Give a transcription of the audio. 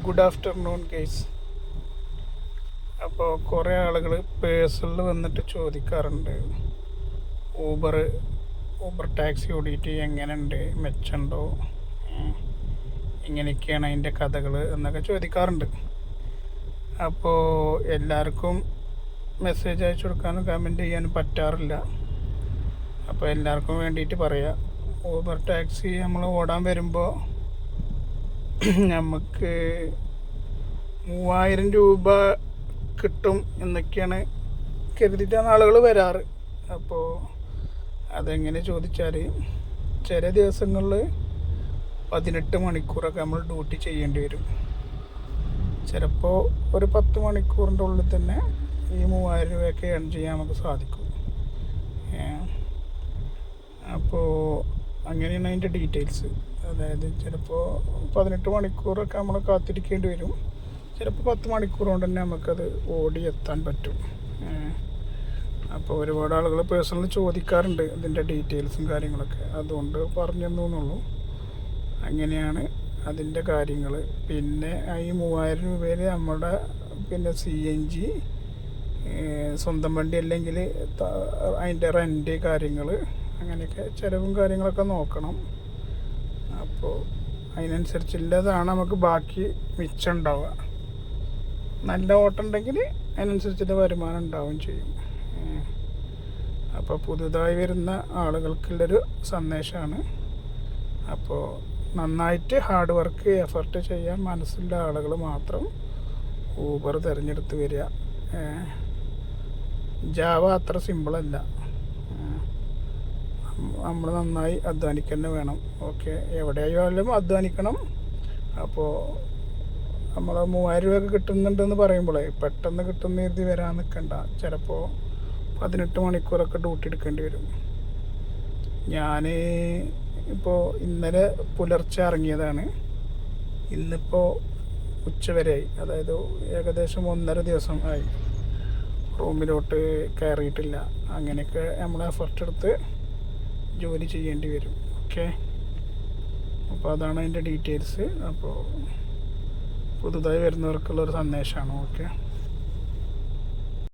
Good afternoon guys. അപ്പോൾ കുറേ ആളുകൾ പേഴ്സണിൽ വന്നിട്ട് ചോദിക്കാറുണ്ട്, ഊബർ ടാക്സി ഓടിയിട്ട് എങ്ങനെയുണ്ട്, മെച്ചമുണ്ടോ, ഇങ്ങനെയൊക്കെയാണ് അതിൻ്റെ കഥകൾ എന്നൊക്കെ ചോദിക്കാറുണ്ട്. അപ്പോൾ എല്ലാവർക്കും മെസ്സേജ് അയച്ചു കൊടുക്കാനും കമൻറ്റ് ചെയ്യാനും പറ്റാറില്ല. അപ്പോൾ എല്ലാവർക്കും വേണ്ടിയിട്ട് പറയാം, ഊബർ ടാക്സി നമ്മൾ ഓടാൻ വരുമ്പോൾ നമുക്ക് 3000 രൂപ കിട്ടും എന്നൊക്കെയാണ് കരുതിയിട്ടാണ് ആളുകൾ വരാറ്. അപ്പോൾ അതെങ്ങനെ ചോദിച്ചാൽ, ചില ദിവസങ്ങളിൽ 18 മണിക്കൂറൊക്കെ നമ്മൾ ഡ്യൂട്ടി ചെയ്യേണ്ടി വരും. ചിലപ്പോൾ ഒരു 10 മണിക്കൂറിൻ്റെ ഉള്ളിൽ തന്നെ ഈ 3000 രൂപയൊക്കെ ഏൺ ചെയ്യാൻ നമുക്ക് സാധിക്കും. അപ്പോൾ അങ്ങനെയാണ് അതിൻ്റെ ഡീറ്റെയിൽസ്. അതായത് ചിലപ്പോൾ 18 മണിക്കൂറൊക്കെ നമ്മൾ കാത്തിരിക്കേണ്ടി വരും, ചിലപ്പോൾ 10 മണിക്കൂർ കൊണ്ട് തന്നെ നമുക്കത് ഓടി എത്താൻ പറ്റും. അപ്പോൾ ഒരുപാട് ആളുകൾ പേഴ്സണലി ചോദിക്കാറുണ്ട് ഇതിൻ്റെ ഡീറ്റെയിൽസും കാര്യങ്ങളൊക്കെ, അതുകൊണ്ട് പറഞ്ഞു തന്നുള്ളൂ. അങ്ങനെയാണ് അതിൻ്റെ കാര്യങ്ങൾ. പിന്നെ ഈ 3000 രൂപയിൽ നമ്മുടെ CNG, സ്വന്തം വണ്ടി അല്ലെങ്കിൽ അതിൻ്റെ റെൻറ്റ് കാര്യങ്ങൾ, അങ്ങനെയൊക്കെ ചിലവും കാര്യങ്ങളൊക്കെ നോക്കണം. അപ്പോൾ അതിനനുസരിച്ചുള്ളതാണ് നമുക്ക് ബാക്കി മിച്ചം ഉണ്ടാവുക. നല്ല ഓട്ടം ഉണ്ടെങ്കിൽ അതിനനുസരിച്ചുള്ള വരുമാനം ഉണ്ടാവുകയും ചെയ്യും. അപ്പോൾ പുതുതായി വരുന്ന ആളുകൾക്കുള്ളൊരു സന്ദേശമാണ്. അപ്പോൾ നന്നായിട്ട് ഹാർഡ് വർക്ക്, എഫർട്ട് ചെയ്യാൻ മനസ്സുള്ള ആളുകൾ മാത്രം ഊബർ തിരഞ്ഞെടുത്ത് വരിക. ജാവ അത്ര സിമ്പിളല്ല, നമ്മൾ നന്നായി അധ്വാനിക്കുക തന്നെ വേണം. ഓക്കെ, എവിടെയായാലും അധ്വാനിക്കണം. അപ്പോൾ നമ്മൾ 3000 രൂപയൊക്കെ കിട്ടുന്നുണ്ടെന്ന് പറയുമ്പോഴേ പെട്ടെന്ന് കിട്ടുന്ന രീതി വരാൻ നിൽക്കണ്ട. ചിലപ്പോൾ 18 മണിക്കൂറൊക്കെ ഡ്യൂട്ടി എടുക്കേണ്ടി വരും. ഞാൻ ഇപ്പോൾ ഇന്നലെ പുലർച്ചെ ഇറങ്ങിയതാണ്, ഇന്നിപ്പോൾ ഉച്ചവരെയായി. അതായത് ഏകദേശം 1.5 ദിവസം ആയി റൂമിലോട്ട് കയറിയിട്ടില്ല. അങ്ങനെയൊക്കെ നമ്മൾ എഫർട്ട് എടുത്ത് ജോലി ചെയ്യേണ്ടി വരും. ഓക്കെ, അപ്പോൾ അതാണ് അതിൻ്റെ ഡീറ്റെയിൽസ്. അപ്പോൾ പുതുതായി വരുന്നവർക്കുള്ളൊരു സന്ദേശമാണ്. ഓക്കെ.